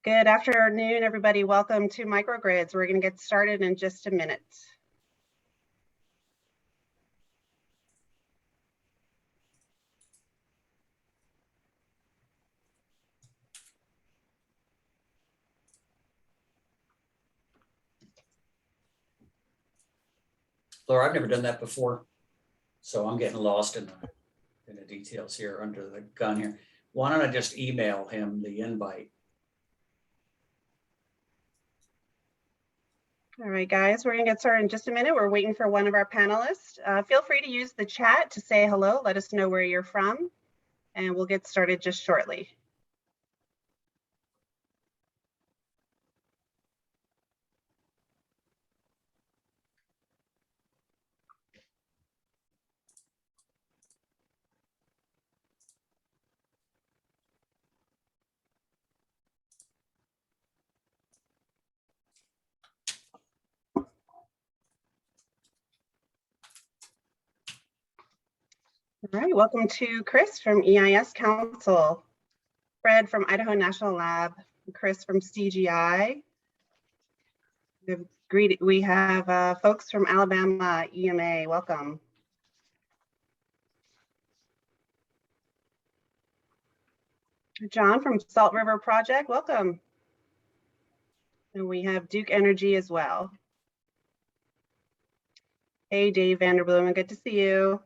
Good afternoon, everybody. Welcome to Microgrids. We're going to get started in just a minute. Laura, I've never done that before, so I'm getting lost in the details here under the gun here. Why don't I just email him the invite? All right, guys, we're going to get started in just a minute. We're waiting for one of our panelists. Feel free to use the chat to say hello. Let us know where you're from, and we'll get started just shortly. All right, welcome to Chris from EIS Council, Fred from Idaho National Lab, Chris from CGI. We have folks from Alabama EMA. Welcome. John from Salt River Project. Welcome. And we have Duke Energy as well. Hey, Dave Vanderbloemen, good to see you.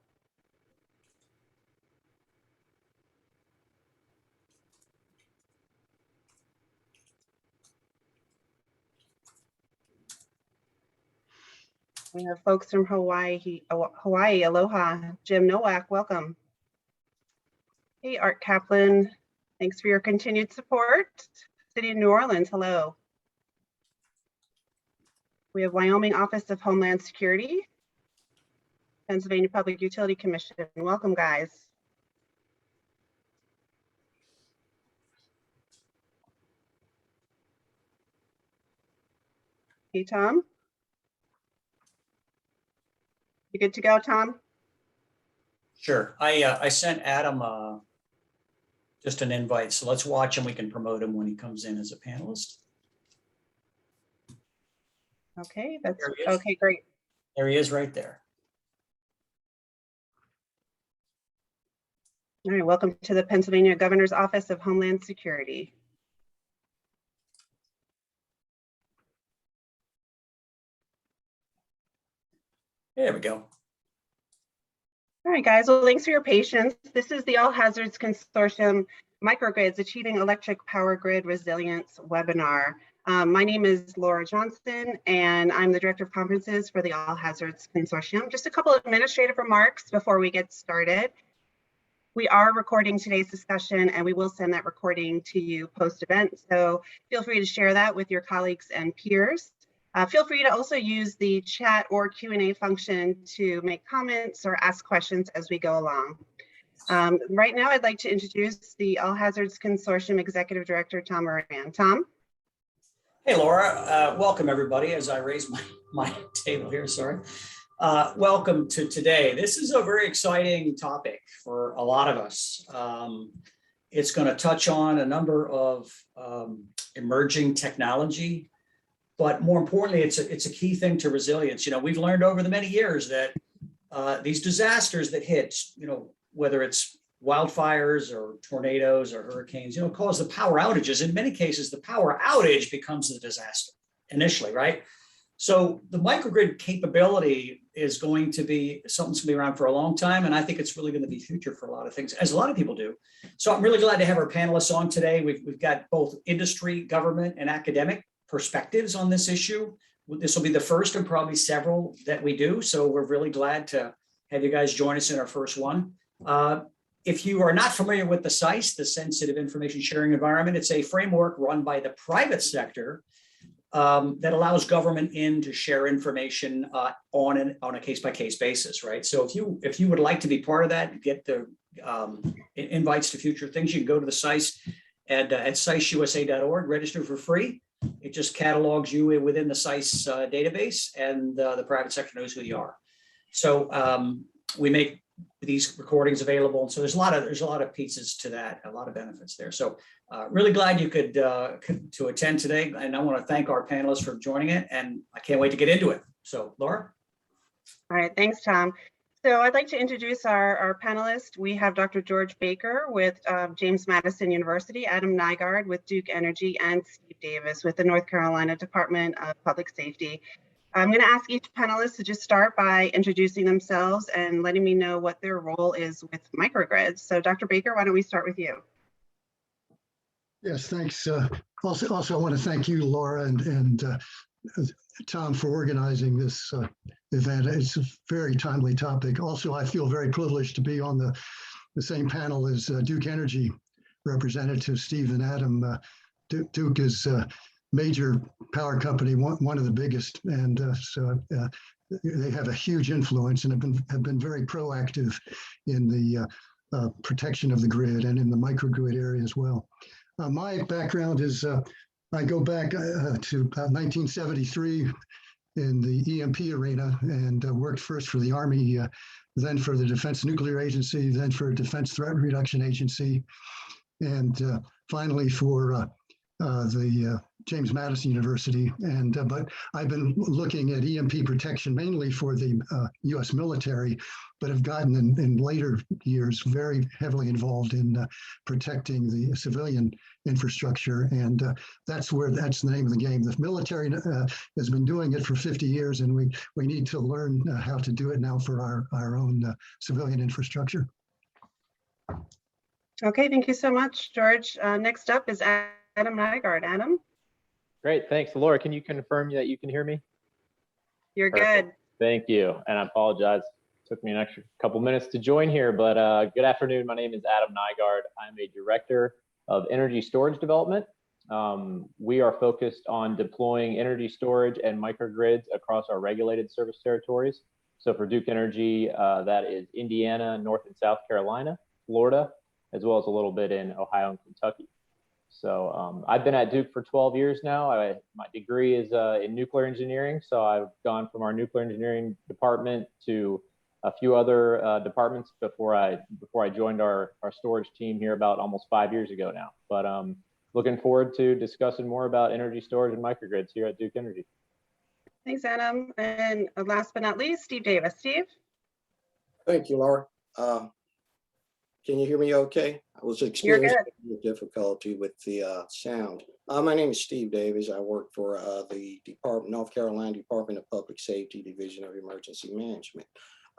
We have folks from Hawaii, aloha. Jim Nowak, welcome. Hey, Art Kaplan, thanks for your continued support. City of New Orleans, hello. We have Wyoming Office of Homeland Security, Pennsylvania Public Utility Commission. Welcome, guys. Hey, Tom. You good to go, Tom? Sure. I sent Adam just an invite, so let's watch him. We can promote him when he comes in as a panelist. Okay, that's okay, great. There he is right there. All right, welcome to the Pennsylvania Governor's Office of Homeland Security. There we go. All right, guys, well, thanks for your patience. This is the All Hazards Consortium Microgrids Achieving Electric Power Grid Resilience webinar. My name is Laura Johnson, and I'm the Director of Conferences for the All Hazards Consortium. Just a couple of administrative remarks before we get started. We are recording today's discussion, and we will send that recording to you post-event, so feel free to share that with your colleagues and peers. Feel free to also use the chat or Q&A function to make comments or ask questions as we go along. Right now, I'd like to introduce the All Hazards Consortium Executive Director, Tom Moran. Tom? Hey, Laura. Welcome, everybody, as I raise my table here, sorry. Welcome to today. This is a very exciting topic for a lot of us. It's going to touch on a number of emerging technology, but more importantly, it's a key thing to resilience. You know, we've learned over the many years that these disasters that hit, you know, whether it's wildfires or tornadoes or hurricanes, you know, cause the power outages. In many cases, the power outage becomes the disaster initially, right? So the microgrid capability is going to be something that's going to be around for a long time. And I think it's really going to be future for a lot of things, as a lot of people do. So I'm really glad to have our panelists on today. We've got both industry, government, and academic perspectives on this issue. This will be the first and probably several that we do. So we're really glad to have you guys join us in our first one. If you are not familiar with the SICE, the Sensitive Information Sharing Environment, it's a framework run by the private sector that allows government to share information on a case-by-case basis, right? So if you would like to be part of that, get the invites to future things, you can go to the SICE at siceusa.org, register for free. It just catalogs you within the SICE database, and the private sector knows who you are. So we make these recordings available. And so there's a lot of pieces to that, a lot of benefits there. So really glad you could to attend today. And I want to thank our panelists for joining it. And I can't wait to get into it. So Laura. All right, thanks, Tom. So I'd like to introduce our panelists. We have Dr. George Baker with James Madison University, Adam Nygaard with Duke Energy, and Steve Davis with the North Carolina Department of Public Safety. I'm going to ask each panelist to just start by introducing themselves and letting me know what their role is with microgrids. So Dr. Baker, why don't we start with you? Yes, thanks. Also, I want to thank you, Laura, and Tom for organizing this event. It's a very timely topic. Also, I feel very privileged to be on the same panel as Duke Energy representatives, Steve and Adam. Duke is a major power company, one of the biggest, and so they have a huge influence and have been very proactive in the protection of the grid and in the microgrid area as well. My background is I go back to 1973 in the EMP arena and worked first for the Army, then for the Defense Nuclear Agency, then for Defense Threat Reduction Agency, and finally for the James Madison University. And but I've been looking at EMP protection mainly for the U.S. military, but have gotten in later years very heavily involved in protecting the civilian infrastructure. And that's the name of the game. The military has been doing it for 50 years, and we need to learn how to do it now for our own civilian infrastructure. Okay, thank you so much, George. Next up is Adam Nygaard. Adam? Great, thanks. Laura, can you confirm that you can hear me? You're Perfect. good. Thank you, and I apologize. It took me an extra couple minutes to join here, but good afternoon. My name is Adam Nygaard. I'm a director of energy storage development. We are focused on deploying energy storage and microgrids across our regulated service territories. So for Duke Energy, that is Indiana, North and South Carolina, Florida, as well as a little bit in Ohio and Kentucky. So I've been at Duke for 12 years now. My degree is in nuclear engineering. So I've gone from our nuclear engineering department to a few other departments before I joined our storage team here about almost 5 years ago now. But looking forward to discussing more about energy storage and microgrids here at Duke Energy. Thanks, Adam. And last but not least, Steve Davis. Steve? Thank you, Laura. Can you hear me okay? I was experiencing difficulty with the sound. My name is Steve Davis. I work for the North Carolina Department of Public Safety, Division of Emergency Management.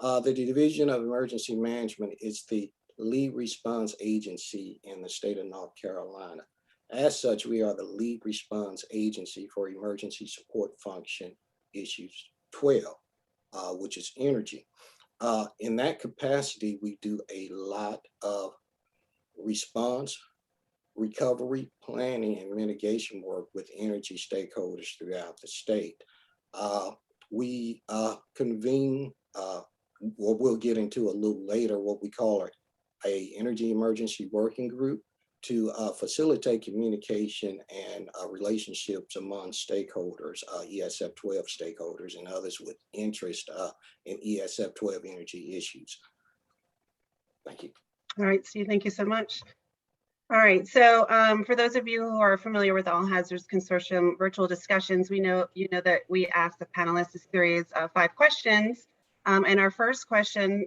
The Division of Emergency Management is the lead response agency in the state of North Carolina. As such, we are the lead response agency for emergency support function issues 12, which is energy. In that capacity, we do a lot of response, recovery, planning, and mitigation work with energy stakeholders throughout the state. We convene, what we'll get into a little later, what we call a energy emergency working group to facilitate communication and relationships among stakeholders, ESF 12 stakeholders and others with interest in ESF 12 energy issues. Thank you. All right, Steve, thank you so much. All right, so for those of you who are familiar with All Hazards Consortium virtual discussions, you know that we ask the panelists a series of 5 questions. And our first question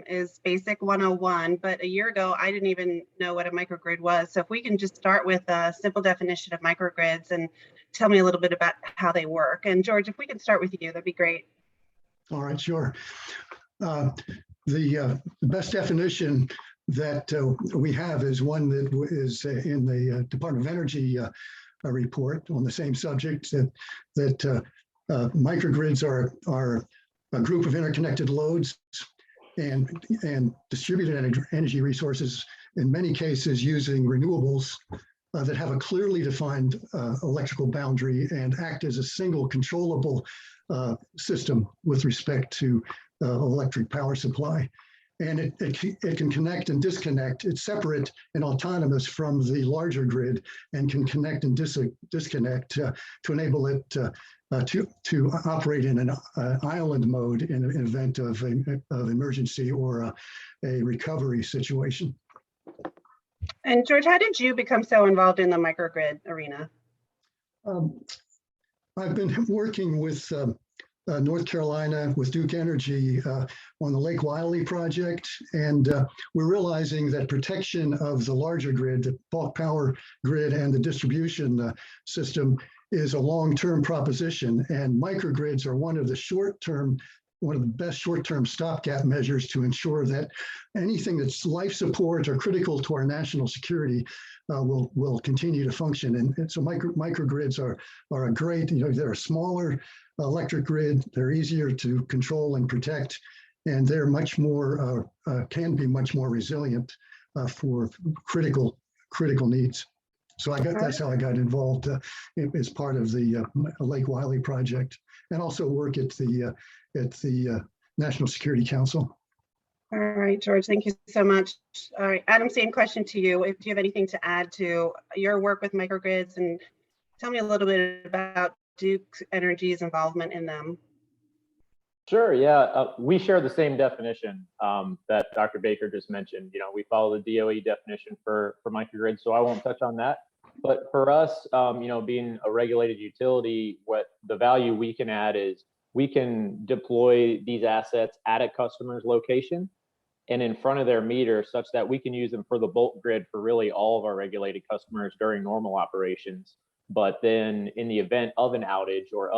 is basic 101, but a year ago, I didn't even know what a microgrid was. So if we can just start with a simple definition of microgrids and tell me a little bit about how they work. And George, if we can start with you, that'd be great. All right, sure. The best definition that we have is one that is in the Department of Energy report on the same subject, that microgrids are a group of interconnected loads and distributed energy resources, in many cases using renewables that have a clearly defined electrical boundary and act as a single controllable system with respect to electric power supply. and it can connect and disconnect. It's separate and autonomous from the larger grid and can connect and disconnect to enable it to operate in an island mode in an event of emergency or a recovery situation. And George, how did you become so involved in the microgrid arena? I've been working with North Carolina with Duke Energy on the Lake Wiley project, and we're realizing that protection of the larger grid, the bulk power grid and the distribution system is a long-term proposition, and microgrids are one of the best short-term stopgap measures to ensure that anything that's life support or critical to our national security will continue to function. And so microgrids are a great, they're a smaller electric grid, they're easier to control and protect, and they're much more, can be much more resilient for critical needs. So that's how I got involved as part of the Lake Wiley project, and also work at the National Security Council. All right, George, thank you so much. All right, Adam, same question to you. Do you have anything to add to your work with microgrids, and tell me a little bit about Duke Energy's involvement in them? Sure, yeah, we share the same definition that Dr. Baker just mentioned. We follow the DOE definition for microgrids, so I won't touch on that. But for us, being a regulated utility, what the value we can add is we can deploy these assets at a customer's location and in front of their meter, such that we can use them for the bulk grid for really all of our regulated customers during normal operations. But then in the event of an outage or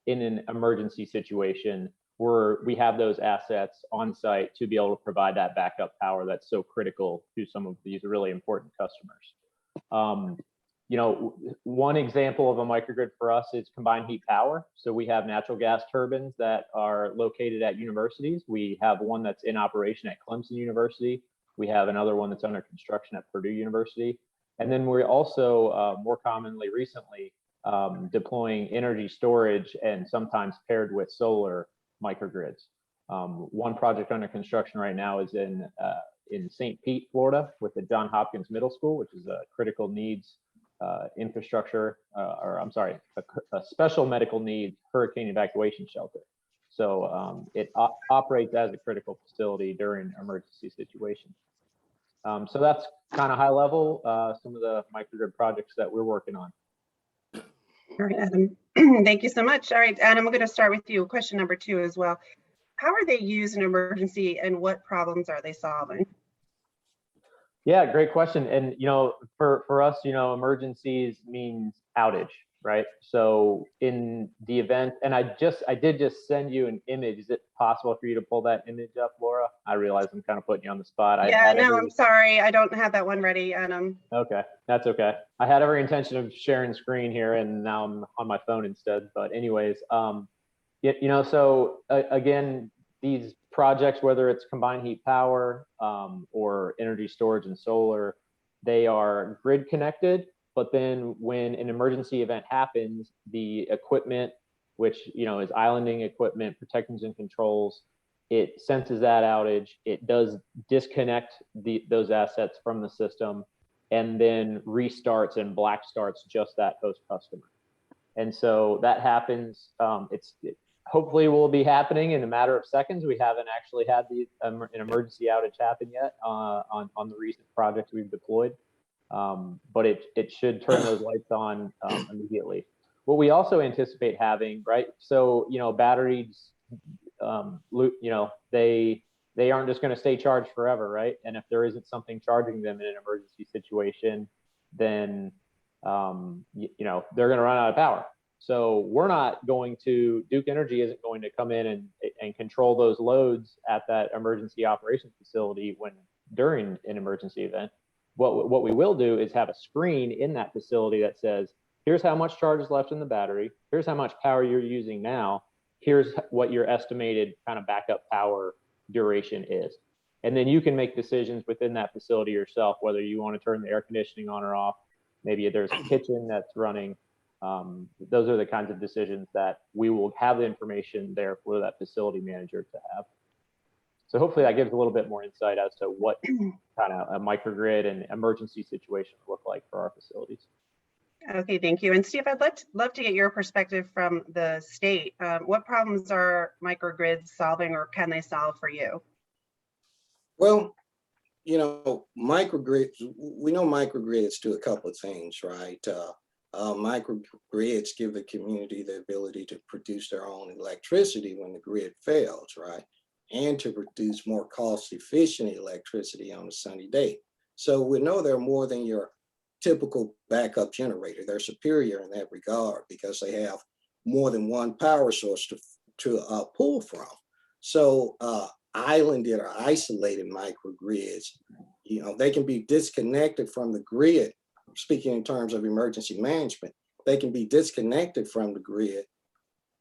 in an emergency situation, we have those assets on site to be able to provide that backup power that's so critical to some of these really important customers. One example of a microgrid for us is combined heat power. So we have natural gas turbines that are located at universities. We have one that's in operation at Clemson University. We have another one that's under construction at Purdue University. And then we're also more commonly recently deploying energy storage and sometimes paired with solar microgrids. One project under construction right now is in St. Pete, Florida, with the Johns Hopkins Middle School, which is a critical needs infrastructure, a special medical needs hurricane evacuation shelter. So it operates as a critical facility during emergency situations. So that's kind of high level, some of the microgrid projects that we're working on. All right, Adam, thank you so much. All right, Adam, I'm going to start with you. Question number 2 as well. How are they used in emergency and what problems are they solving? Yeah, great question. And, for us, emergencies means outage, right? So in the event, and I did just send you an image. Is it possible for you to pull that image up, Laura? I realize I'm kind of putting you on the spot. I'm sorry. I don't have that one ready, Adam. Okay, that's okay. I had every intention of sharing screen here, and now I'm on my phone instead. But anyways, so again, these projects, whether it's combined heat power or energy storage and solar, they are grid connected. But then when an emergency event happens, the equipment, which is islanding equipment, protections and controls, it senses that outage. It does disconnect those assets from the system, and then restarts and black starts just that host customer. And so that happens. It hopefully will be happening in a matter of seconds. We haven't actually had an emergency outage happen yet on the recent projects we've deployed. But it should turn those lights on immediately. What we also anticipate having, right? So, batteries, they aren't just going to stay charged forever, right? And if there isn't something charging them in an emergency situation, then, they're going to run out of power. So we're not going to, Duke Energy isn't going to come in and control those loads at that emergency operations facility during an emergency event. What we will do is have a screen in that facility that says, here's how much charge is left in the battery. Here's how much power you're using now. Here's what your estimated kind of backup power duration is. And then you can make decisions within that facility yourself, whether you want to turn the air conditioning on or off. Maybe there's a kitchen that's running. Those are the kinds of decisions that we will have the information there for that facility manager to have. So hopefully that gives a little bit more insight as to what kind of a microgrid and emergency situations look like for our facilities. Okay, thank you. And Steve, I'd love to get your perspective from the state. What problems are microgrids solving, or can they solve for you? Well, you know, microgrids, we know microgrids do a couple of things, right? Microgrids give the community the ability to produce their own electricity when the grid fails, right? And to produce more cost-efficient electricity on a sunny day. So we know they're more than your typical backup generator. They're superior in that regard because they have more than one power source to pull from. So islanded or isolated microgrids, you know, they can be disconnected from the grid. Speaking in terms of emergency management, they can be disconnected from the grid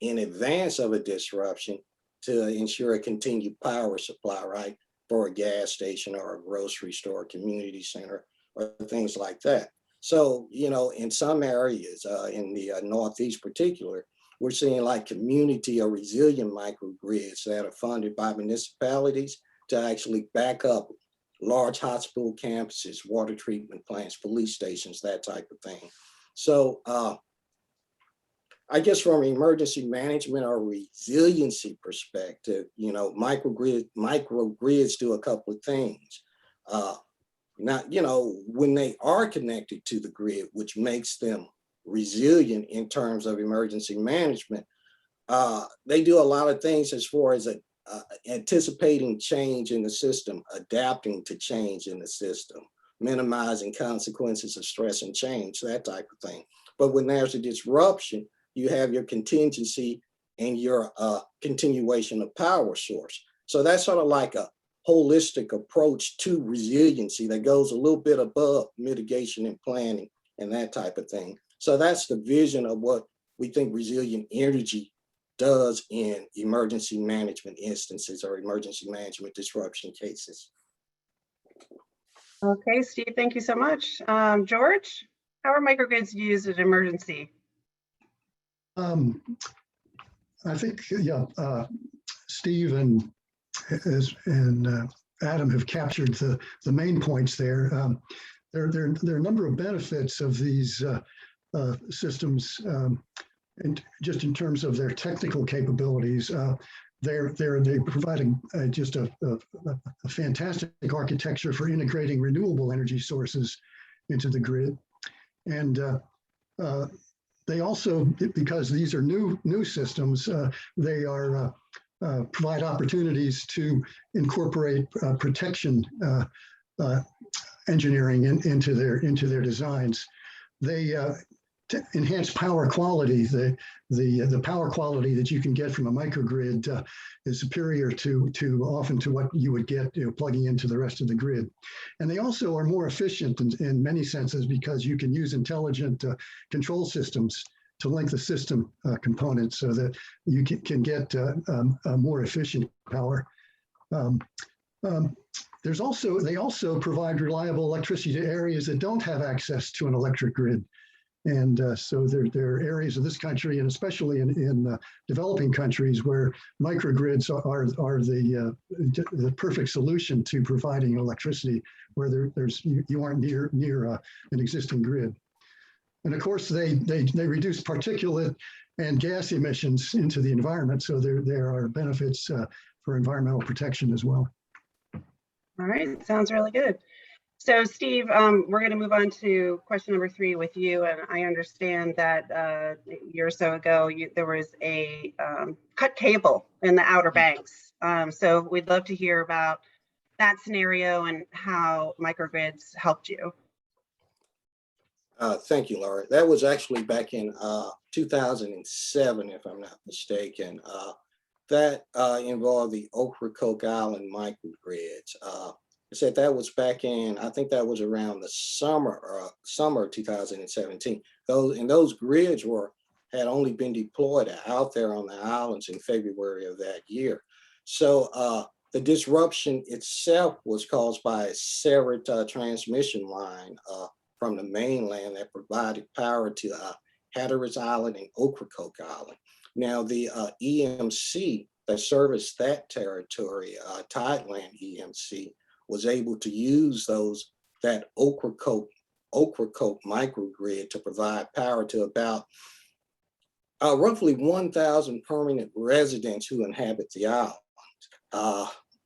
in advance of a disruption to ensure a continued power supply, right? For a gas station or a grocery store, community center, or things like that. So, you know, in some areas, in the Northeast particular, we're seeing like community or resilient microgrids that are funded by municipalities to actually back up large hospital campuses, water treatment plants, police stations, that type of thing. So I guess from an emergency management or resiliency perspective, you know, microgrids do a couple of things. Now, you know, when they are connected to the grid, which makes them resilient in terms of emergency management, they do a lot of things as far as anticipating change in the system, adapting to change in the system, minimizing consequences of stress and change, that type of thing. But when there's a disruption, you have your contingency and your continuation of power source. So that's sort of like a holistic approach to resiliency that goes a little bit above mitigation and planning and that type of thing. So that's the vision of what we think resilient energy does in emergency management instances or emergency management disruption cases. Okay, Steve, thank you so much. George, how are microgrids used in emergency? I think, yeah, Steve and Adam have captured the main points there. There are a number of benefits of these systems, and just in terms of their technical capabilities. They're providing just a fantastic architecture for integrating renewable energy sources into the grid, and they also, because these are new systems, they are provide opportunities to incorporate protection engineering into their designs. They enhance power quality. The power quality that you can get from a microgrid is superior often to what you would get plugging into the rest of the grid. And they also are more efficient in many senses because you can use intelligent control systems to link the system components so that you can get a more efficient power. They also provide reliable electricity to areas that don't have access to an electric grid. And so there are areas of this country, and especially in developing countries, where microgrids are the perfect solution to providing electricity, where you aren't near an existing grid. And of course, they reduce particulate and gas emissions into the environment, so there are benefits for environmental protection as well. All right, sounds really good. So Steve, we're going to move on to question number 3 with you. And I understand that a year or so ago, there was a cut cable in the Outer Banks. So we'd love to hear about that scenario and how microgrids helped you. Thank you, Laura. That was actually back in 2007, if I'm not mistaken. That involved the Ocracoke Island microgrids. I said that was back in, I think that was around the summer of 2017. Those grids had only been deployed out there on the islands in February of that year. So the disruption itself was caused by a severed transmission line from the mainland that provided power to Hatteras Island and Ocracoke Island. Now the EMC that serviced that territory, Tideland EMC, was able to use that Ocracoke microgrid to provide power to about roughly 1,000 permanent residents who inhabit the island.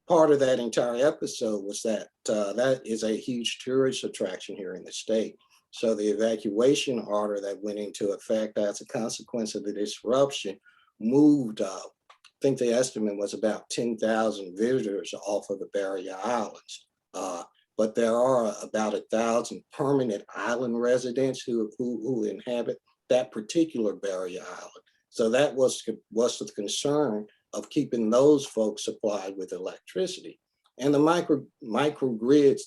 Part of that entire episode was that that is a huge tourist attraction here in the state. So the evacuation order that went into effect as a consequence of the disruption moved, I think the estimate was about 10,000 visitors off of the barrier islands. But there are about 1,000 permanent island residents who inhabit that particular barrier island. So that was the concern of keeping those folks supplied with electricity. And the microgrids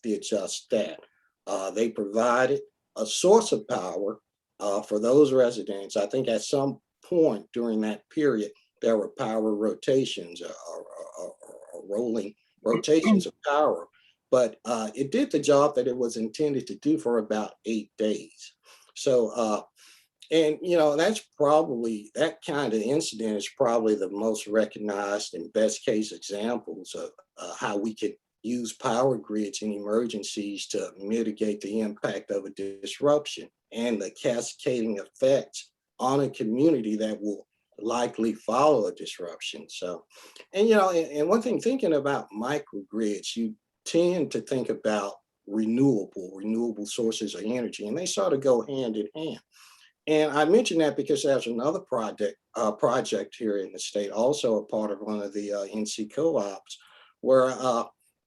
did just that. They provided a source of power for those residents. I think at some point during that period, there were power rotations or rolling rotations of power, but it did the job that it was intended to do for about 8 days. So, and that's probably, that kind of incident is probably the most recognized and best case examples of how we could use power grids in emergencies to mitigate the impact of a disruption and the cascading effects on a community that will likely follow a disruption. So, and and one thing, thinking about microgrids, you tend to think about renewable sources of energy, and they sort of go hand in hand. And I mention that because there's another project here in the state, also a part of one of the NC co-ops, where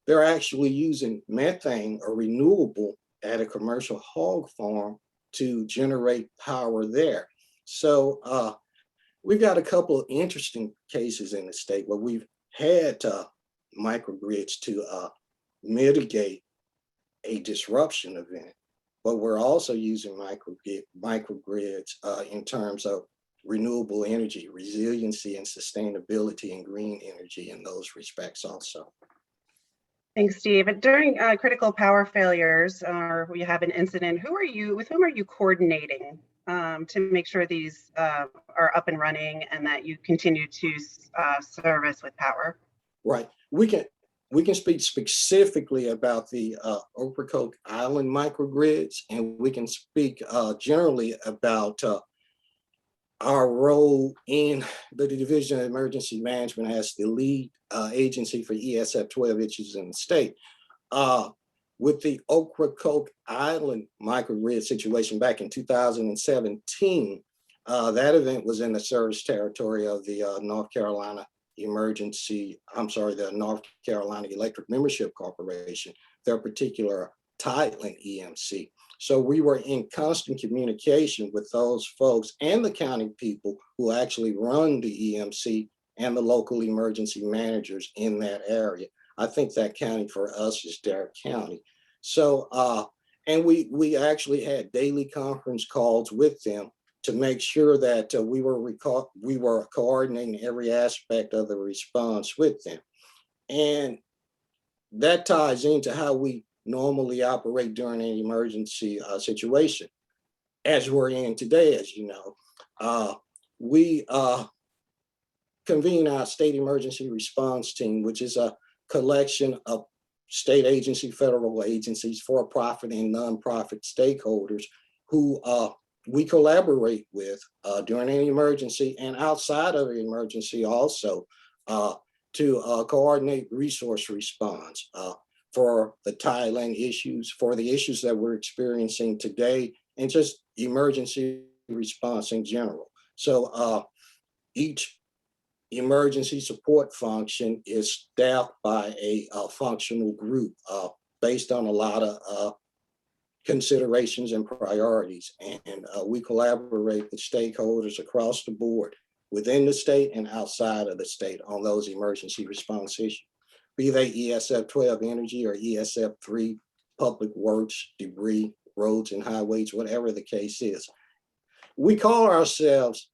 they're actually using methane, or renewable, at a commercial hog farm to generate power there. So we've got a couple of interesting cases in the state where we've had microgrids to mitigate a disruption event, but we're also using microgrids in terms of renewable energy, resiliency and sustainability, and green energy in those respects also. Thanks, Steve. During critical power failures, or we have an incident, with whom are you coordinating to make sure these are up and running and that you continue to service with power? Right. We can speak specifically about the Ocracoke Island microgrids, and we can speak generally about our role in the Division of Emergency Management as the lead agency for ESF 12 issues in the state. With the Ocracoke Island microgrid situation back in 2017, that event was in the service territory of the North Carolina Electric Membership Corporation, their particular Tideland EMC. So we were in constant communication with those folks and the county people who actually run the EMC and the local emergency managers in that area. I think that county for us is Darrett County. So, and we actually had daily conference calls with them to make sure that we were coordinating every aspect of the response with them. And that ties into how we normally operate during an emergency situation. As we're in today, as you know, we convene our state emergency response team, which is a collection of state agency, federal agencies, for-profit and nonprofit stakeholders who we collaborate with during an emergency and outside of an emergency also to coordinate resource response for the Tideland issues, for the issues that we're experiencing today, and just emergency response in general. So each emergency support function is staffed by a functional group based on a lot of considerations and priorities. And we collaborate with stakeholders across the board within the state and outside of the state on those emergency response issues, be they ESF 12 energy or ESF 3 public works, debris, roads and highways, whatever the case is. We call ourselves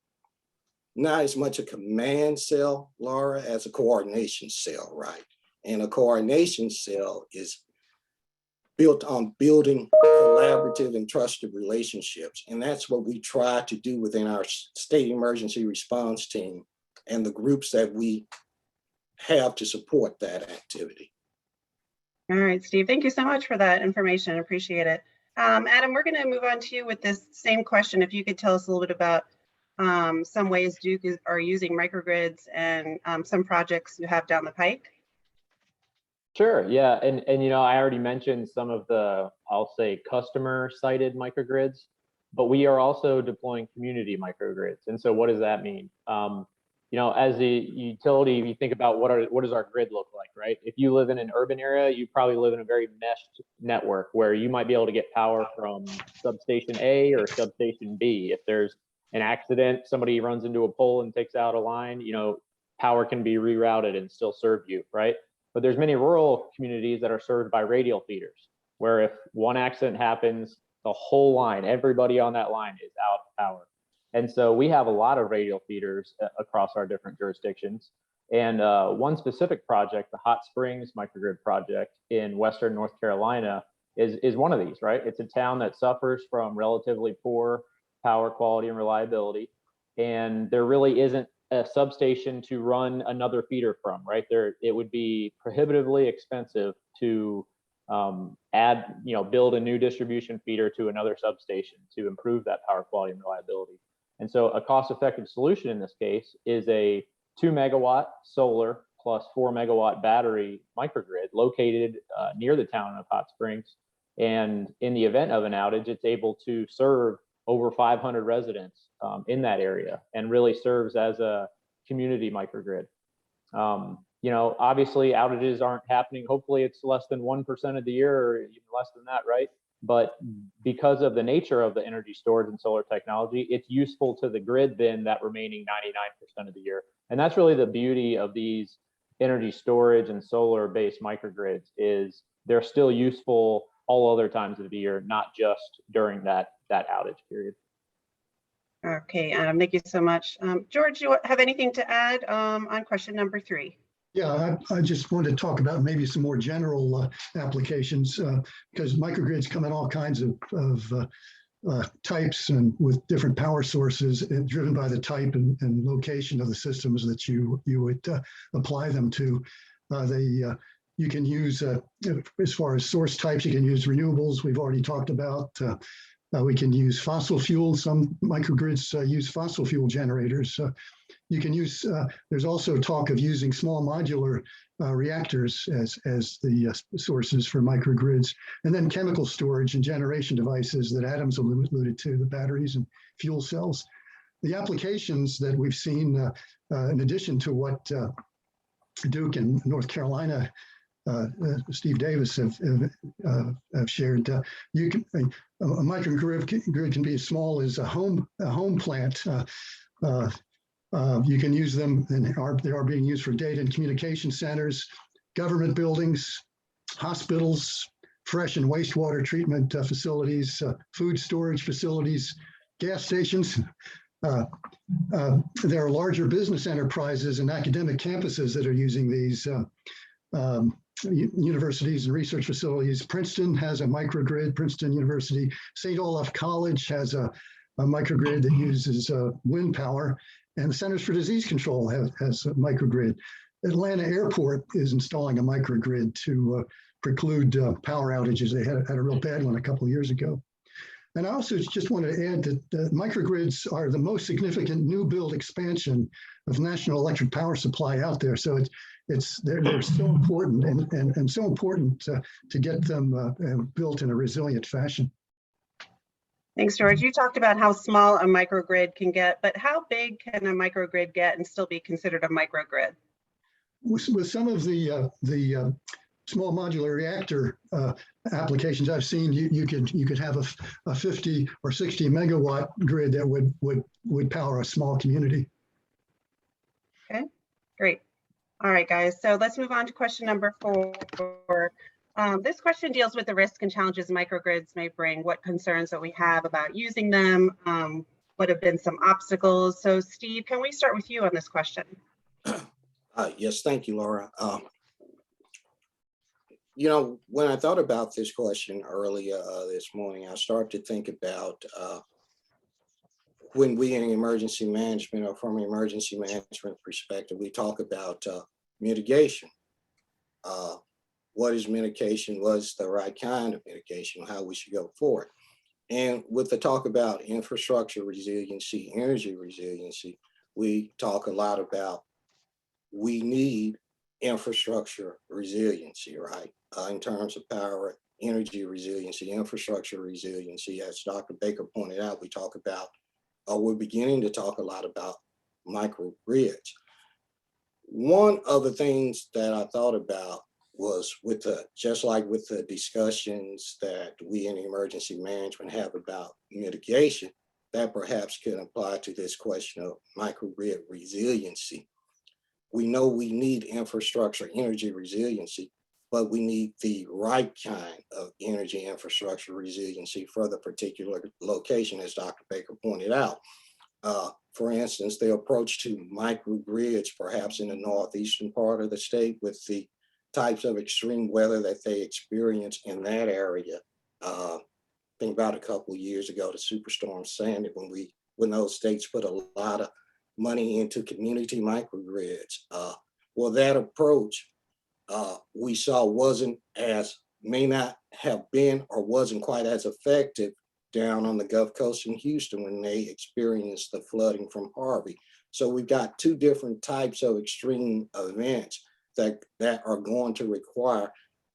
not as much a command cell, Laura, as a coordination cell, right? And a coordination cell is built on building collaborative and trusted relationships. And that's what we try to do within our state emergency response team and the groups that we have to support that activity. All right, Steve, thank you so much for that information. Appreciate it. Adam, we're going to move on to you with this same question. If you could tell us a little bit about some ways Duke are using microgrids and some projects you have down the pike. Sure, yeah, and you know, I already mentioned some of the, I'll say, customer-cited microgrids, but we are also deploying community microgrids. And so what does that mean? You know, as a utility, you think about what does our grid look like, right? If you live in an urban area, you probably live in a very meshed network where you might be able to get power from substation A or substation B. If there's an accident, somebody runs into a pole and takes out a line, you know, power can be rerouted and still serve you, right? But there's many rural communities that are served by radial feeders, where if one accident happens, the whole line, everybody on that line is out of power. And so we have a lot of radial feeders across our different jurisdictions. And one specific project, the Hot Springs Microgrid project in Western North Carolina, is one of these, right? It's a town that suffers from relatively poor power quality and reliability. And there really isn't a substation to run another feeder from, right? It would be prohibitively expensive to build a new distribution feeder to another substation to improve that power quality and reliability. And so a cost-effective solution in this case is a 2 megawatt solar plus 4 megawatt battery microgrid located near the town of Hot Springs. And in the event of an outage, it's able to serve over 500 residents in that area and really serves as a community microgrid. You know, obviously outages aren't happening. Hopefully it's less than 1% of the year or even less than that, right? But because of the nature of the energy storage and solar technology, it's useful to the grid then that remaining 99% of the year. And that's really the beauty of these energy storage and solar based microgrids, is they're still useful all other times of the year, not just during that outage period. Okay, thank you so much. George, you have anything to add on question number 3? Yeah, I just wanted to talk about maybe some more general applications because microgrids come in all kinds of types and with different power sources, and driven by the type and location of the systems that you would apply them to. You can use, as far as source types, you can use renewables. We've already talked about. We can use fossil fuel. Some microgrids use fossil fuel generators. You can use, there's also talk of using small modular reactors as the sources for microgrids, and then chemical storage and generation devices that Adam's alluded to, the batteries and fuel cells. The applications that we've seen, in addition to what Duke and North Carolina, Steve Davis have shared, you can a microgrid can be as small as a home plant. You can use them, and they are being used for data and communication centers, government buildings, hospitals, fresh and wastewater treatment facilities, food storage facilities, gas stations. There are larger business enterprises and academic campuses that are using these. Universities and research facilities. Princeton has a microgrid, Princeton University. St. Olaf College has a microgrid that uses wind power, and the Centers for Disease Control has a microgrid. Atlanta Airport is installing a microgrid to preclude power outages. They had a real bad one a couple of years ago. And I also just wanted to add that microgrids are the most significant new build expansion of national electric power supply out there. So they're so important and so important to get them built in a resilient fashion. Thanks, George. You talked about how small a microgrid can get, but how big can a microgrid get and still be considered a microgrid? With some of the small modular reactor applications I've seen, you could have a 50 or 60 megawatt grid that would power a small community. Okay, great. All right, guys. So let's move on to question number 4. This question deals with the risks and challenges microgrids may bring, what concerns that we have about using them, what have been some obstacles. So Steve, can we start with you on this question? Yes, thank you, Laura. You know, when I thought about this question earlier this morning, I started to think about when we in emergency management, or from an emergency management perspective, we talk about mitigation. What is mitigation? What's the right kind of mitigation? How we should go forward? And with the talk about infrastructure resiliency, energy resiliency, we talk a lot about we need infrastructure resiliency, right? In terms of power, energy resiliency, infrastructure resiliency. As Dr. Baker pointed out, we talk about, we're beginning to talk a lot about microgrids. One of the things that I thought about was just like with the discussions that we in emergency management have about mitigation, that perhaps can apply to this question of microgrid resiliency. We know we need infrastructure, energy resiliency, but we need the right kind of energy infrastructure resiliency for the particular location, as Dr. Baker pointed out. For instance, the approach to microgrids, perhaps in the northeastern part of the state, with the types of extreme weather that they experience in that area. Think about a couple of years ago, the Superstorm Sandy, when those states put a lot of money into community microgrids. Well, that approach we saw may not have been or wasn't quite as effective down on the Gulf Coast in Houston when they experienced the flooding from Harvey. So we've got two different types of extreme events that are going to require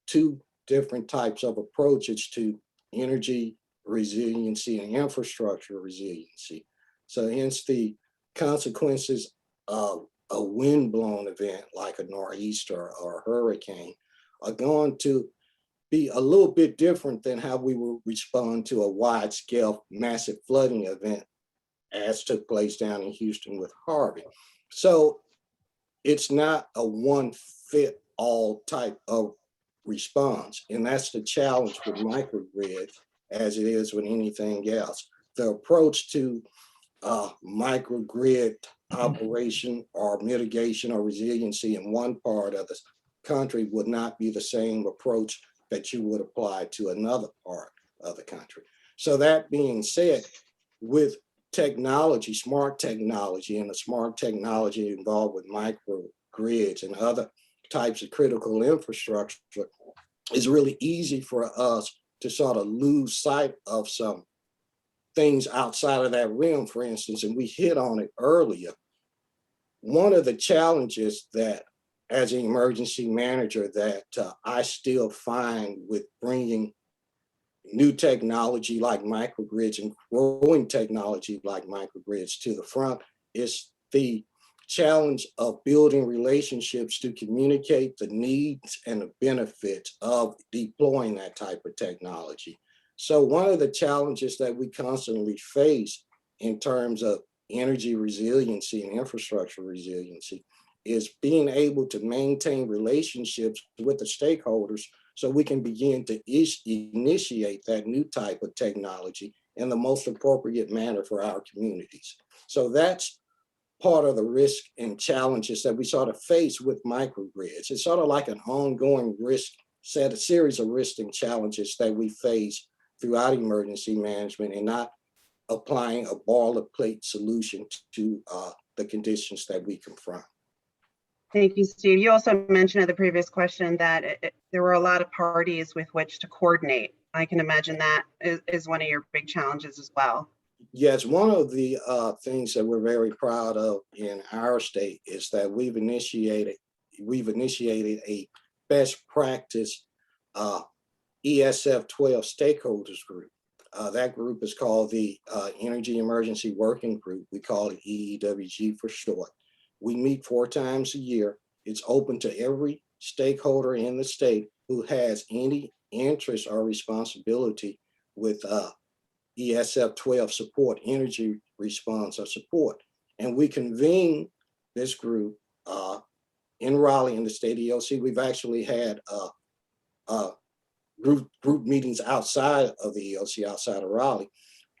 two different types of approaches to energy resiliency and infrastructure resiliency. So hence the consequences of a windblown event like a nor'easter or a hurricane are going to be a little bit different than how we will respond to a wide-scale massive flooding event as took place down in Houston with Harvey. So it's not a one-fit-all type of response. And that's the challenge with microgrids as it is with anything else. The approach to microgrid operation or mitigation or resiliency in one part of the country would not be the same approach that you would apply to another part of the country. So that being said, with technology, smart technology, and the smart technology involved with microgrids and other types of critical infrastructure, it's really easy for us to sort of lose sight of some things outside of that realm, for instance, and we hit on it earlier. One of the challenges that as an emergency manager that I still find with bringing new technology like microgrids and growing technology like microgrids to the front is the challenge of building relationships to communicate the needs and the benefits of deploying that type of technology. So one of the challenges that we constantly face in terms of energy resiliency and infrastructure resiliency is being able to maintain relationships with the stakeholders so we can begin to initiate that new type of technology in the most appropriate manner for our communities. So that's part of the risk and challenges that we sort of face with microgrids. It's sort of like an ongoing a series of risks and challenges that we face throughout emergency management and not applying a boilerplate solution to the conditions that we confront. Thank you, Steve. You also mentioned in the previous question that there were a lot of parties with which to coordinate. I can imagine that is one of your big challenges as well. Yes, one of the things that we're very proud of in our state is that we've initiated a best practice ESF 12 stakeholders group. That group is called the Energy Emergency Working Group. We call it EEWG for short. We meet 4 times a year. It's open to every stakeholder in the state who has any interest or responsibility with ESF 12 support, energy response or support. And we convene this group in Raleigh in the state EOC. We've actually had group meetings outside of the EOC, outside of Raleigh.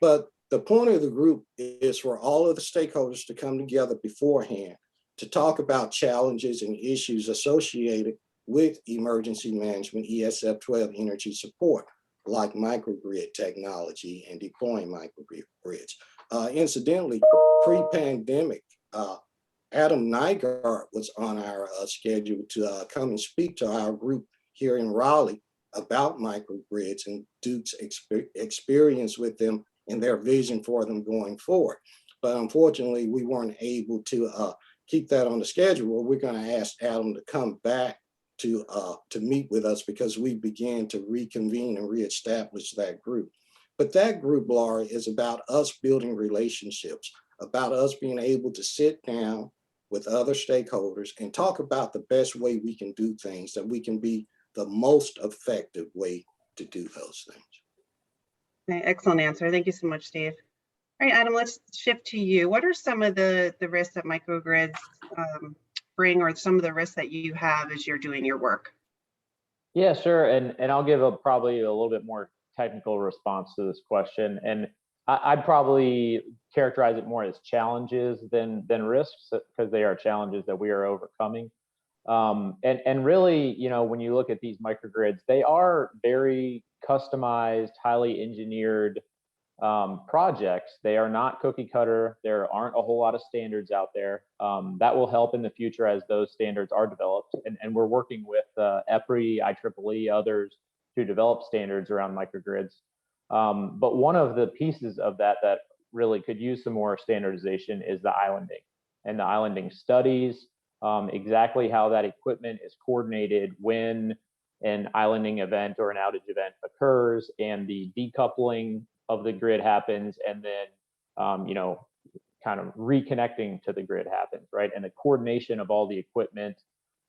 But the point of the group is for all of the stakeholders to come together beforehand to talk about challenges and issues associated with emergency management, ESF 12 energy support, like microgrid technology and deploying microgrids. Incidentally, pre-pandemic, Adam Nygaard was on our schedule to come and speak to our group here in Raleigh about microgrids and Duke's experience with them and their vision for them going forward. But unfortunately, we weren't able to keep that on the schedule. We're going to ask Adam to come back to meet with us because we began to reconvene and reestablish that group. But that group, Laura, is about us building relationships, about us being able to sit down with other stakeholders and talk about the best way we can do things, that we can be the most effective way to do those things. Okay, excellent answer. Thank you so much, Steve. All right, Adam, let's shift to you. What are some of the risks that microgrids bring, or some of the risks that you have as you're doing your work? Yeah, sure. And I'll give probably a little bit more technical response to this question. And I'd probably characterize it more as challenges than risks, because they are challenges that we are overcoming. And really, you know, when you look at these microgrids, they are very customized, highly engineered projects. They are not cookie cutter. There aren't a whole lot of standards out there. That will help in the future as those standards are developed. And we're working with EPRI, IEEE, others to develop standards around microgrids. But one of the pieces of that really could use some more standardization is the islanding and the islanding studies, exactly how that equipment is coordinated when an islanding event or an outage event occurs, and the decoupling of the grid happens, and then you know, kind of reconnecting to the grid happens, right? And the coordination of all the equipment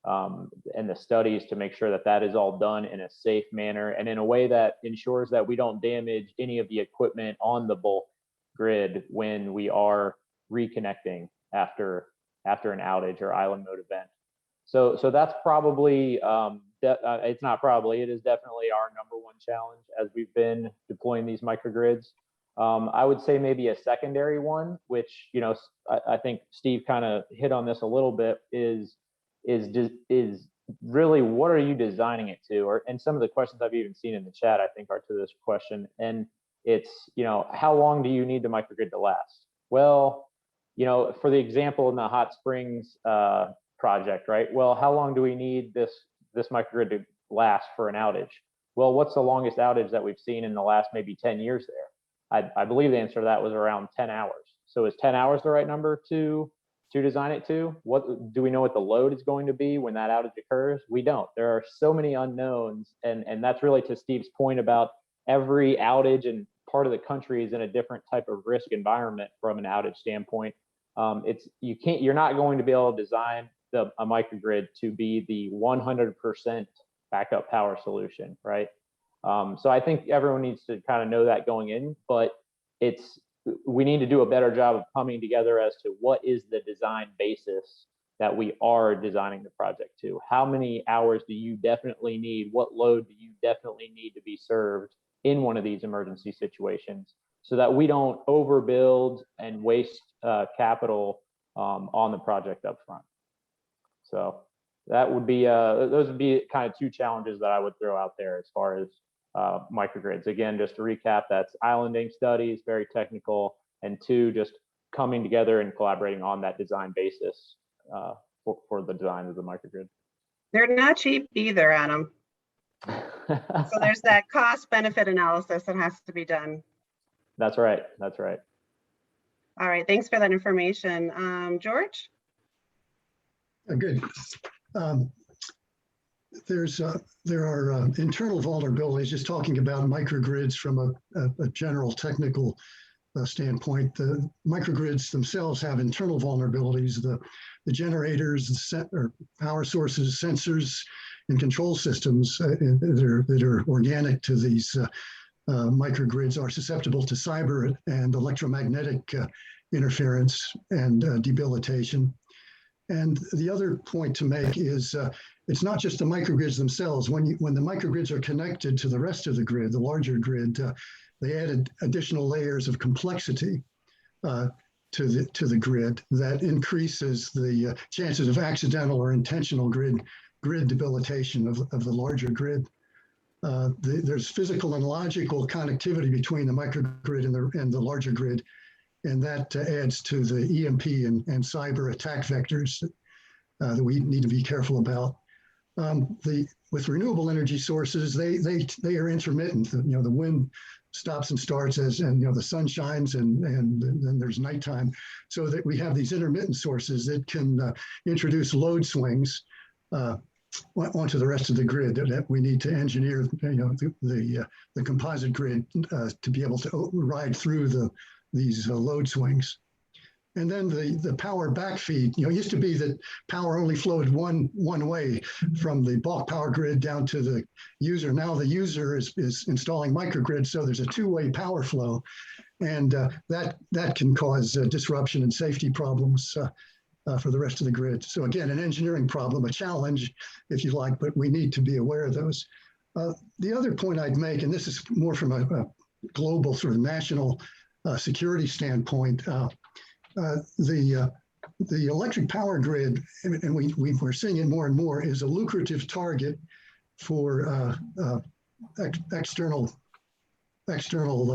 and the studies to make sure that that is all done in a safe manner and in a way that ensures that we don't damage any of the equipment on the bulk grid when we are reconnecting after an outage or island mode event. So that's probably, it's not probably, it is definitely our #1 challenge as we've been deploying these microgrids. I would say maybe a secondary one, which, you know, I think Steve kind of hit on this a little bit, is really what are you designing it to? And some of the questions I've even seen in the chat, I think, are to this question. And it's, you know, how long do you need the microgrid to last? Well, you know, for the example in the Hot Springs project, right? Well, how long do we need this microgrid to last for an outage? Well, what's the longest outage that we've seen in the last maybe 10 years there? I believe the answer to that was around 10 hours. So is 10 hours the right number to design it to? What do we know what the load is going to be when that outage occurs? We don't. There are so many unknowns, and that's really to Steve's point about every outage and part of the country is in a different type of risk environment from an outage standpoint. You're not going to be able to design a microgrid to be the 100% backup power solution, right? So I think everyone needs to kind of know that going in, but we need to do a better job of coming together as to what is the design basis that we are designing the project to. How many hours do you definitely need? What load do you definitely need to be served in one of these emergency situations, so that we don't overbuild and waste capital on the project up front. So that would be those would be kind of two challenges that I would throw out there as far as microgrids. Again, just to recap, that's islanding studies, very technical, and two, just coming together and collaborating on that design basis for the design of the microgrid. They're not cheap either, Adam. So there's that cost benefit analysis that has to be done. That's right. That's right. All right. Thanks for that information. George? Good. There are internal vulnerabilities, just talking about microgrids from a general technical standpoint. The microgrids themselves have internal vulnerabilities. The generators, or power sources, sensors, and control systems that are organic to these microgrids are susceptible to cyber and electromagnetic interference and debilitation. And the other point to make is it's not just the microgrids themselves. When the microgrids are connected to the rest of the grid, the larger grid, they added additional layers of complexity to the grid that increases the chances of accidental or intentional grid debilitation of the larger grid. There's physical and logical connectivity between the microgrid and the larger grid. and that adds to the EMP and cyber attack vectors that we need to be careful about. With renewable energy sources, they are intermittent. You know, the wind stops and starts and the sun shines and then there's nighttime, so that we have these intermittent sources that can introduce load swings onto the rest of the grid that we need to engineer, the composite grid to be able to ride through these load swings. And then the power backfeed, it used to be that power only flowed one way from the bulk power grid down to the user. Now the user is installing microgrids, so there's a two-way power flow, and that can cause disruption and safety problems for the rest of the grid. So again, an engineering problem, a challenge, if you like, but we need to be aware of those. The other point I'd make, and this is more from a global sort of national security standpoint, the electric power grid, and we're seeing it more and more, is a lucrative target for external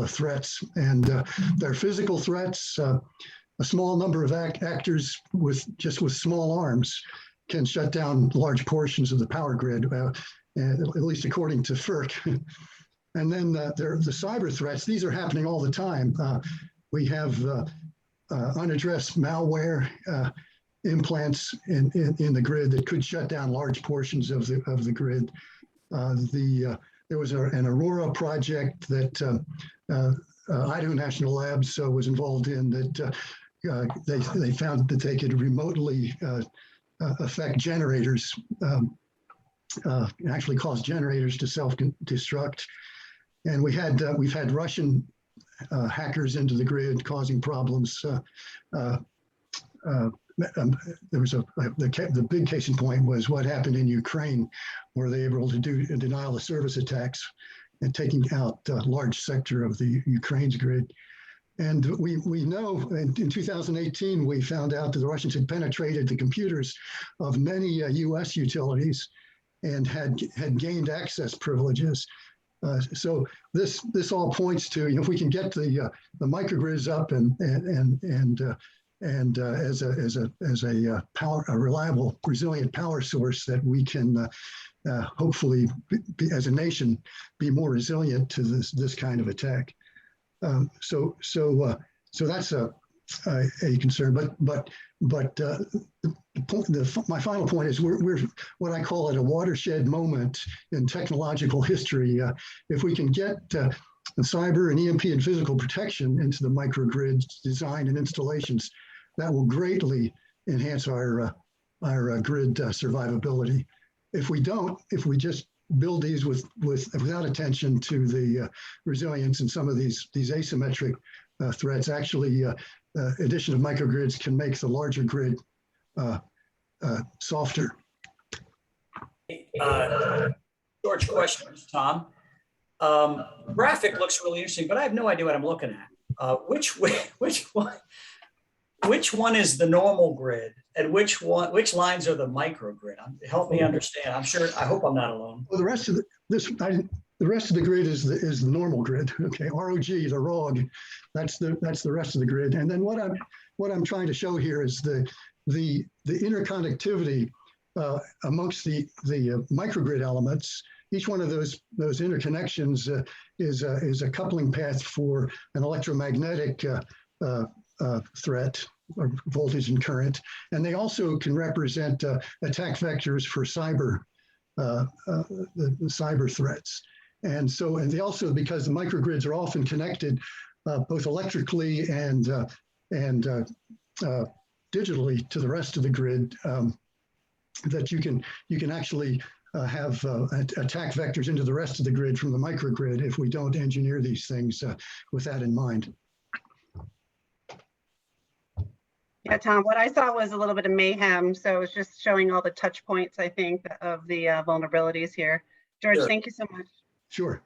threats, and they're physical threats. A small number of actors with small arms can shut down large portions of the power grid, at least according to FERC. And then the cyber threats, these are happening all the time. We have unaddressed malware implants in the grid that could shut down large portions of the grid. There was an Aurora project that Idaho National Labs was involved in that they found that they could remotely affect generators, actually cause generators to self-destruct. And we've had Russian hackers into the grid causing problems. There was the big case in point was what happened in Ukraine, where they were able to do denial of service attacks and taking out a large sector of the Ukraine's grid. And we know in 2018, we found out that the Russians had penetrated the computers of many US utilities and had gained access privileges. So this all points to, if we can get the microgrids up and as a reliable, resilient power source, that we can hopefully, as a nation, be more resilient to this kind of attack. So that's a concern. But my final point is we're what I call at a watershed moment in technological history. If we can get the cyber and EMP and physical protection into the microgrid design and installations, that will greatly enhance our grid survivability. If we don't, if we just build these without attention to the resilience and some of these asymmetric threats, actually addition of microgrids can make the larger grid softer. George, questions, Tom. Graphic looks really interesting, but I have no idea what I'm looking at. Which one is the normal grid, and which lines are the microgrid? Help me understand. I hope I'm not alone. Well, the rest of the rest of the grid is the normal grid. Okay, ROG, the ROG, that's the rest of the grid. And then what I'm trying to show here is the interconnectivity amongst the microgrid elements. Each one of those interconnections is a coupling path for an electromagnetic threat or voltage and current, and they also can represent attack vectors for cyber the cyber threats. And they also, because the microgrids are often connected both electrically and digitally to the rest of the grid, that you can actually have attack vectors into the rest of the grid from the microgrid if we don't engineer these things with that in mind. Yeah, Tom, what I saw was a little bit of mayhem. So it's just showing all the touch points, I think, of the vulnerabilities here. George, Sure. Thank you so much. Sure.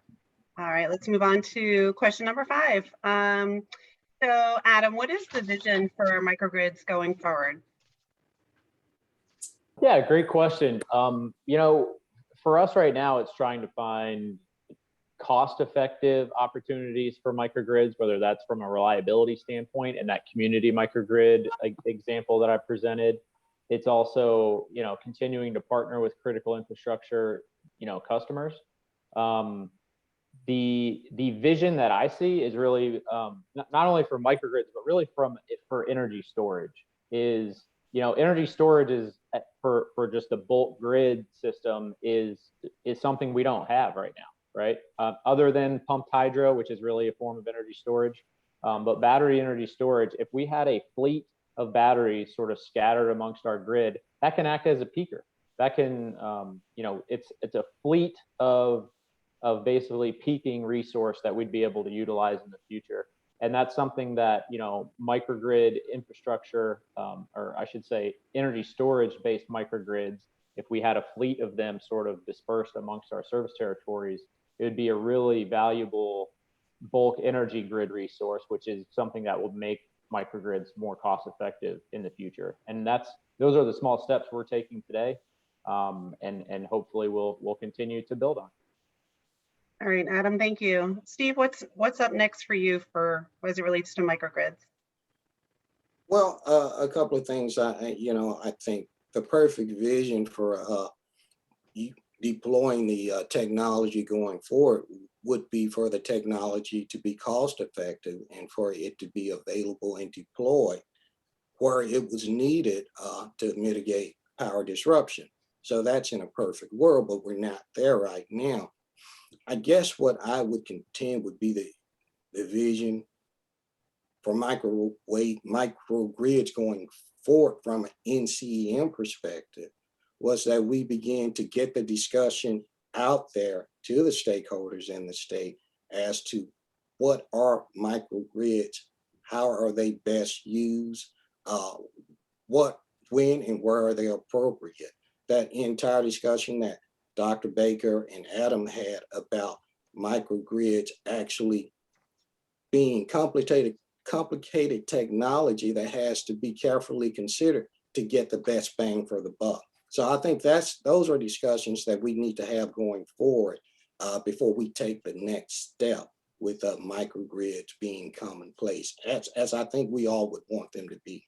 All right, let's move on to question number 5. So Adam, what is the vision for microgrids going forward? Yeah, great question. For us right now, it's trying to find cost-effective opportunities for microgrids, whether that's from a reliability standpoint and that community microgrid example that I presented. It's also, continuing to partner with critical infrastructure, customers. The vision that I see is really not only for microgrids, but really for energy storage is, energy storage is for just a bulk grid system is something we don't have right now, right? Other than pumped hydro, which is really a form of energy storage, but battery energy storage, if we had a fleet of batteries sort of scattered amongst our grid, that can act as a peaker. That can, it's a fleet of basically peaking resource that we'd be able to utilize in the future. And that's something that, microgrid infrastructure, or I should say energy storage based microgrids, if we had a fleet of them sort of dispersed amongst our service territories, it would be a really valuable bulk energy grid resource, which is something that will make microgrids more cost effective in the future. And those are the small steps we're taking today. And hopefully we'll continue to build on. All right, Adam, thank you. Steve, what's up next for you as it relates to microgrids? Well, a couple of things. I think the perfect vision for deploying the technology going forward would be for the technology to be cost effective and for it to be available and deployed where it was needed to mitigate power disruption. So that's in a perfect world, but we're not there right now. I guess what I would contend would be the vision for microgrids going forward from an NCEM perspective was that we begin to get the discussion out there to the stakeholders in the state as to what are microgrids, how are they best used, when and where are they appropriate. That entire discussion that Dr. Baker and Adam had about microgrids actually being complicated technology that has to be carefully considered to get the best bang for the buck. So I think those are discussions that we need to have going forward before we take the next step with microgrids being commonplace, as I think we all would want them to be.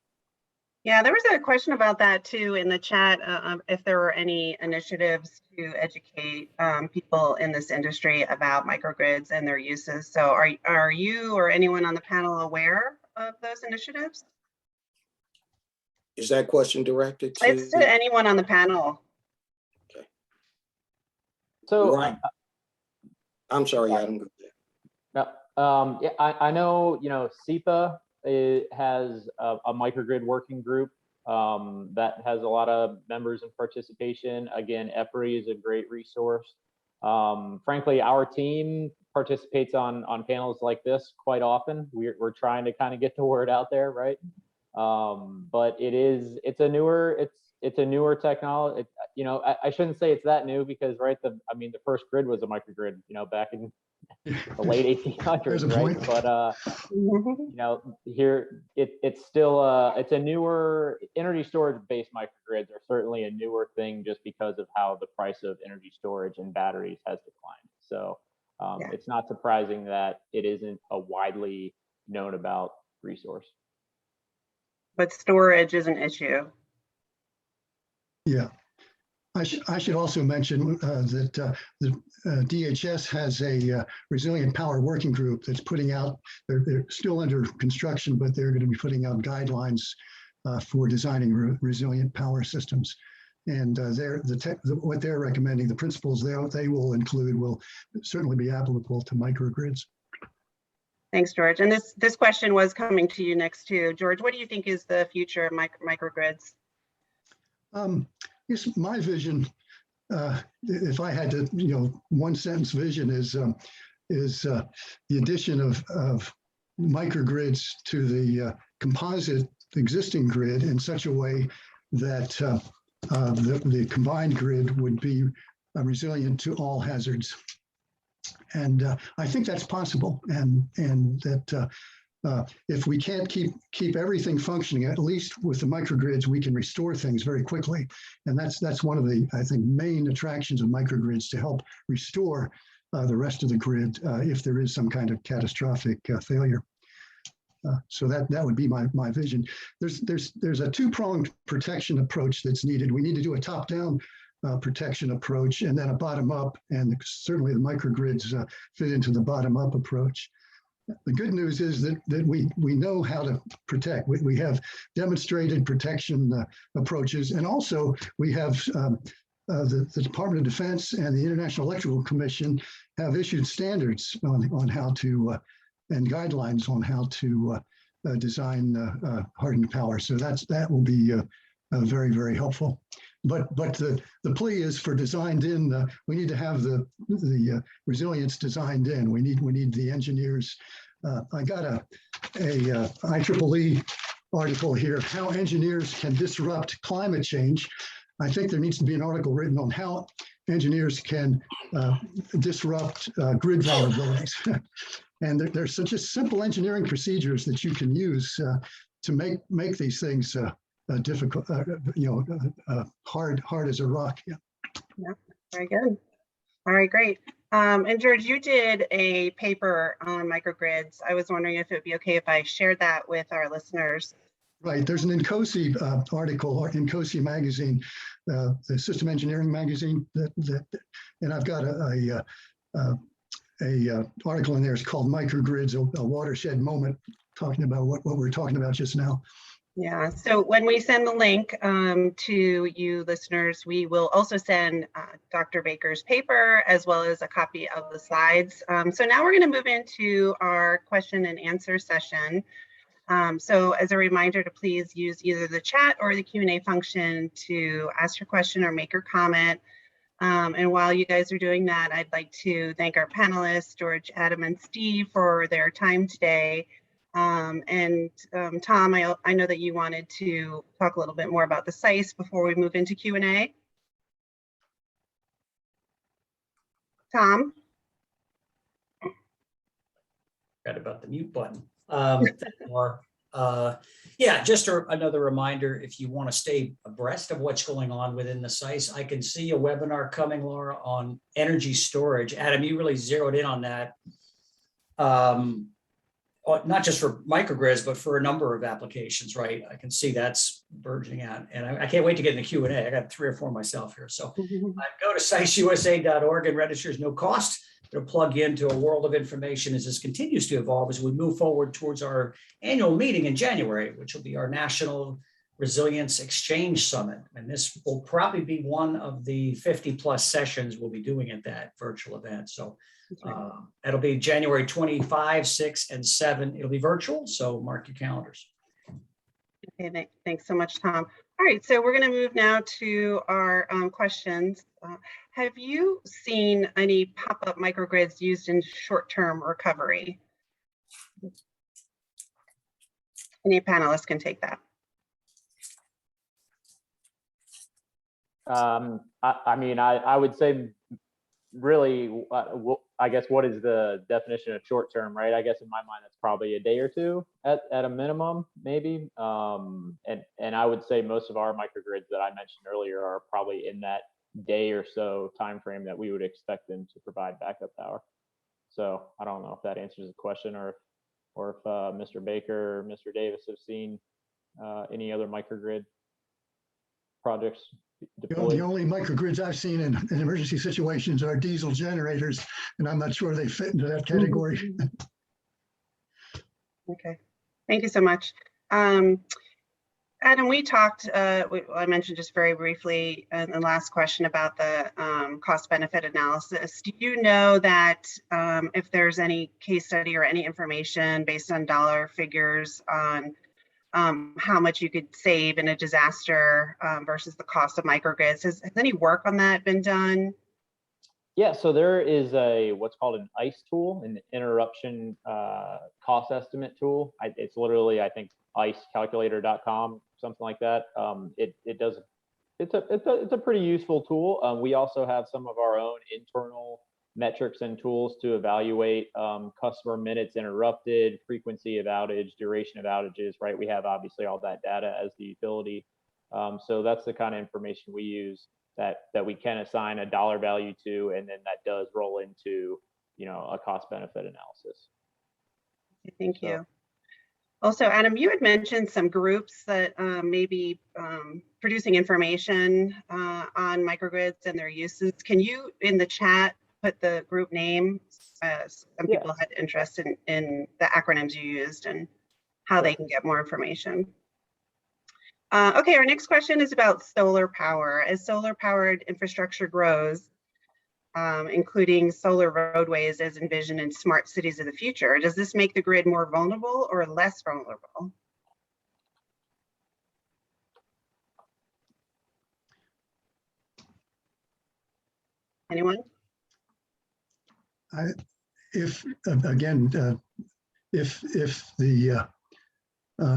Yeah, there was a question about that too in the chat, if there were any initiatives to educate people in this industry about microgrids and their uses. So are you or anyone on the panel aware of those initiatives? Is that question directed to? It's to anyone on the panel. Okay. So right. I'm sorry, Adam. Yeah, I know, SEPA has a microgrid working group that has a lot of members and participation. Again, EPRI is a great resource. Frankly, our team participates on panels like this quite often. We're trying to kind of get the word out there, right? But it's a newer technology. I shouldn't say it's that new because, right, the first grid was a microgrid, back in the late 1800s, right? But here it's still it's a newer energy storage based microgrids are certainly a newer thing just because of how the price of energy storage and batteries has declined. So it's not surprising that it isn't a widely known about resource. But storage is an issue. Yeah. I should also mention that the DHS has a resilient power working group that's putting out, they're still under construction, but they're going to be putting out guidelines for designing resilient power systems. And what they're recommending, the principles they will include will certainly be applicable to microgrids. Thanks, George. And this question was coming to you next too. George, what do you think is the future of microgrids? Yes, my vision, if I had to, one sentence vision is the addition of microgrids to the composite existing grid in such a way that the combined grid would be resilient to all hazards. And I think that's possible, and that if we can't keep everything functioning, at least with the microgrids, we can restore things very quickly. And that's one of the, I think, main attractions of microgrids, to help restore the rest of the grid if there is some kind of catastrophic failure. So that would be my vision. There's a two-pronged protection approach that's needed. We need to do a top-down protection approach and then a bottom-up, and certainly the microgrids fit into the bottom-up approach. The good news is that we know how to protect. We have demonstrated protection approaches, and also we have the Department of Defense and the International Electrical Commission have issued standards on how to and guidelines on how to design hardened power. So that will be very, very helpful. But the plea is for designed in. We need to have the resilience designed in. We need the engineers. I got a IEEE article here, how engineers can disrupt climate change. I think there needs to be an article written on how engineers can disrupt grid vulnerabilities. And there's such a simple engineering procedures that you can use to make these things difficult, hard as a rock. Yeah. Yeah, very good. All right, great. And George, you did a paper on microgrids. I was wondering if it would be okay if I shared that with our listeners. Right. There's an INCOSE article, or INCOSE magazine, the system engineering magazine, and I've got a article in there. It's called Microgrids, a watershed moment, talking about what we're talking about just now. Yeah, so when we send the link to you listeners, we will also send Dr. Baker's paper as well as a copy of the slides. So now we're going to move into our question and answer session. So as a reminder to please use either the chat or the Q&A function to ask your question or make your comment. And while you guys are doing that, I'd like to thank our panelists, George, Adam, and Steve, for their time today. Tom, I know that you wanted to talk a little bit more about the SICE before we move into Q&A. Tom? Forgot about the mute button. Yeah, just another reminder, if you want to stay abreast of what's going on within the SICE, I can see a webinar coming, Laura, on energy storage. Adam, you really zeroed in on that. Not just for microgrids, but for a number of applications, right? I can see that's burgeoning out, and I can't wait to get in the Q&A. I got 3 or 4 myself here. So go to siceusa.org and register is no cost. It'll plug you into a world of information as this continues to evolve as we move forward towards our annual meeting in January, which will be our National Resilience Exchange Summit. And this will probably be one of the 50+ sessions we'll be doing at that virtual event. So that'll be January 25, 6, and 7. It'll be virtual, so mark your calendars. Okay, thanks so much, Tom. All right, so we're going to move now to our questions. Have you seen any pop-up microgrids used in short-term recovery? Any panelists can take that. I mean, I would say really, I guess, what is the definition of short term, right? I guess in my mind, that's probably a day or two at a minimum, maybe. And I would say most of our microgrids that I mentioned earlier are probably in that day or so time frame that we would expect them to provide backup power. So I don't know if that answers the question, or if Mr. Baker or Mr. Davis have seen any other microgrid projects deployed. The only microgrids I've seen in emergency situations are diesel generators, and I'm not sure they fit into that category. Okay, thank you so much. Adam, we talked, I mentioned just very briefly in the last question about the cost-benefit analysis. Do you know that if there's any case study or any information based on dollar figures on how much you could save in a disaster versus the cost of microgrids? Has any work on that been done? Yeah, so there is what's called an ICE tool, an interruption cost estimate tool. It's literally, I think, icecalculator.com, something like that. It's a pretty useful tool. We also have some of our own internal metrics and tools to evaluate customer minutes interrupted, frequency of outage, duration of outages, right? We have obviously all that data as the utility. So that's the kind of information we use. that we can assign a dollar value to, and then that does roll into, you know, a cost benefit analysis. Thank you. Also, Adam, you had mentioned some groups that may be producing information on microgrids and their uses. Can you, in the chat, put the group name? Some people had interest in the acronyms you used and how they can get more information. Okay, our next question is about solar power. As solar powered infrastructure grows, including solar roadways as envisioned in smart cities of the future, does this make the grid more vulnerable or less vulnerable? Anyone? If the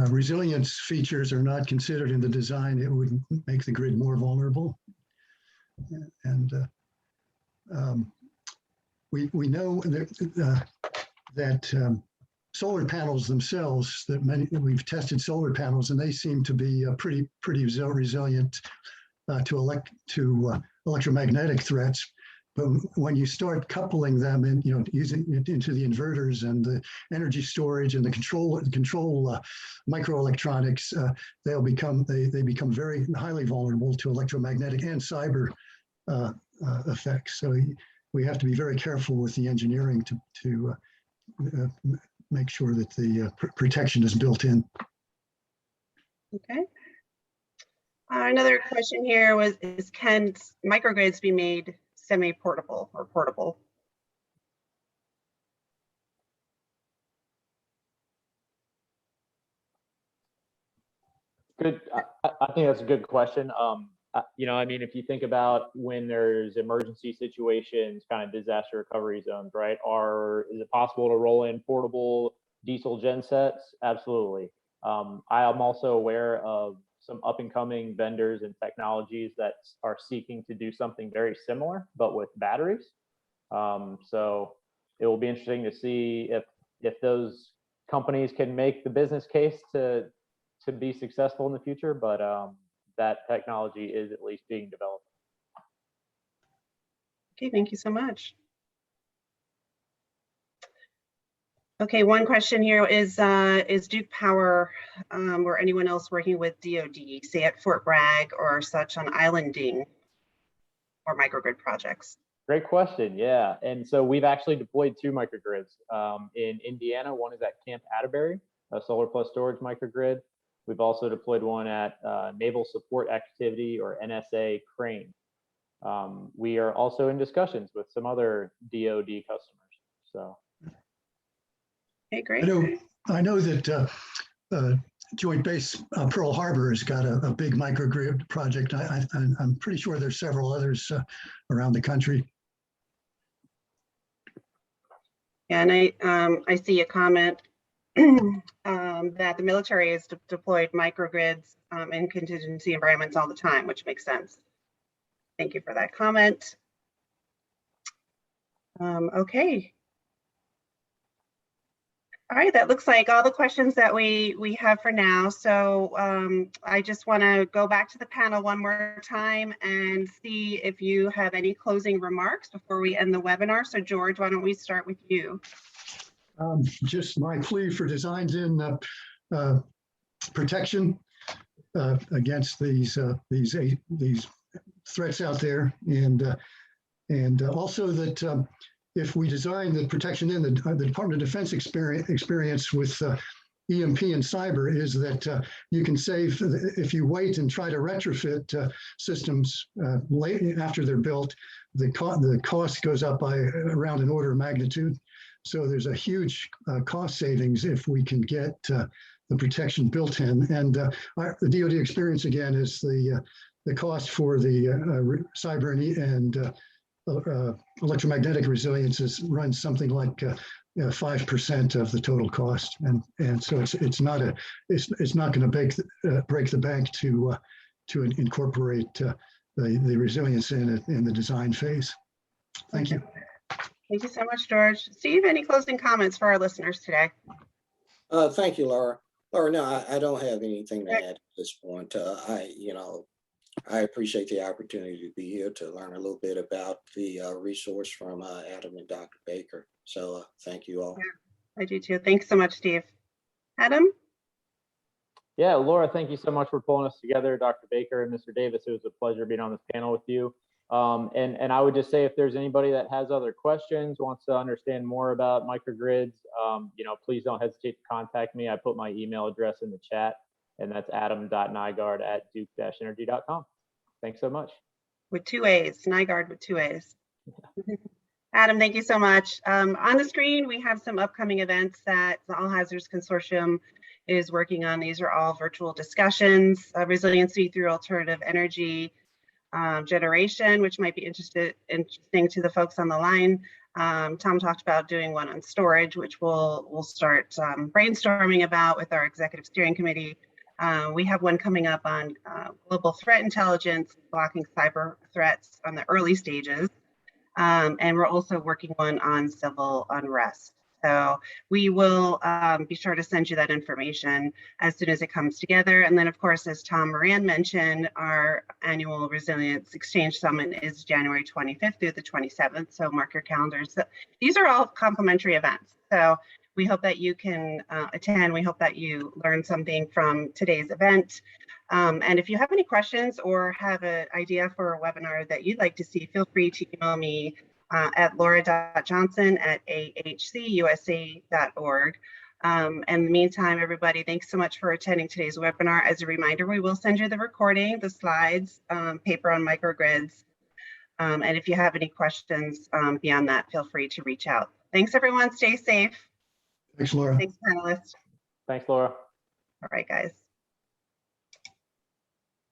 resilience features are not considered in the design, it would make the grid more vulnerable. And we know that solar panels themselves, we've tested solar panels, and they seem to be pretty resilient to electromagnetic threats. But when you start coupling them and using it into the inverters and the energy storage and the control microelectronics, they become very highly vulnerable to electromagnetic and cyber effects. So we have to be very careful with the engineering to make sure that the protection is built in. Okay. Another question here is can microgrids be made semi-portable or portable? Good. I think that's a good question. You know, I mean, if you think about when there's emergency situations, kind of disaster recovery zones, right? Is it possible to roll in portable diesel gensets? Absolutely. I am also aware of some up and coming vendors and technologies that are seeking to do something very similar, but with batteries. So it will be interesting to see if those companies can make the business case to be successful in the future, but that technology is at least being developed. Okay, thank you so much. Okay, one question here is Duke Power or anyone else working with DoD, say at Fort Bragg or such, on islanding or microgrid projects? Great question, yeah. And so we've actually deployed 2 microgrids. In Indiana, one is at Camp Atterbury, a solar plus storage microgrid. We've also deployed one at Naval Support Activity, or NSA, Crane. We are also in discussions with some other DoD customers. So. Okay, great. I know that Joint Base Pearl Harbor has got a big microgrid project. I'm pretty sure there's several others around the country. Yeah, and I see a comment that the military has deployed microgrids in contingency environments all the time, which makes sense. Thank you for that comment. Okay. All right, that looks like all the questions that we have for now. So I just want to go back to the panel one more time and see if you have any closing remarks before we end the webinar. So George, why don't we start with you? Just my plea for designs in protection against these threats out there, and also that if we design the protection in the Department of Defense experience with EMP and cyber is that you can save, if you wait and try to retrofit systems late after they're built, the cost goes up by around an order of magnitude. So there's a huge cost savings if we can get the protection built in. And the DoD experience, again, is the cost for the cyber and electromagnetic resilience runs something like 5% of the total cost, and so it's not going to break the bank to incorporate the resilience in the design phase. Thank you. Thank you so much, George. Steve, any closing comments for our listeners today? Thank you, Laura. Laura, no, I don't have anything to add at this point. I appreciate the opportunity to be here to learn a little bit about the resource from Adam and Dr. Baker. So thank you all. Yeah, I do too. Thanks so much, Steve. Adam? Yeah, Laura, thank you so much for pulling us together. Dr. Baker and Mr. Davis, it was a pleasure being on this panel with you. And I would just say, if there's anybody that has other questions, wants to understand more about microgrids, please don't hesitate to contact me. I put my email address in the chat, and that's adam.nygaard@duke-energy.com. Thanks so much. With 2 A's, Nygaard with 2 A's. Adam, thank you so much. On the screen, we have some upcoming events that the All Hazards Consortium is working on. These are all virtual discussions, resiliency through alternative energy generation, which might be interesting to the folks on the line. Tom talked about doing one on storage, which we'll start brainstorming about with our executive steering committee. We have one coming up on global threat intelligence, blocking cyber threats on the early stages. And we're also working one on civil unrest. So we will be sure to send you that information as soon as it comes together. And then, of course, as Tom Moran mentioned, our annual Resilience Exchange Summit is January 25th through the 27th. So mark your calendars. So these are all complimentary events. So we hope that you can attend. We hope that you learn something from today's event. And if you have any questions or have an idea for a webinar that you'd like to see, feel free to email me at laura.johnson@ahcusa.org. In the meantime, everybody, thanks so much for attending today's webinar. As a reminder, we will send you the recording, the slides, paper on microgrids. And if you have any questions beyond that, feel free to reach out. Thanks, everyone. Stay safe. Thanks, Laura. Thanks, panelists. Thanks, Laura. All right, guys.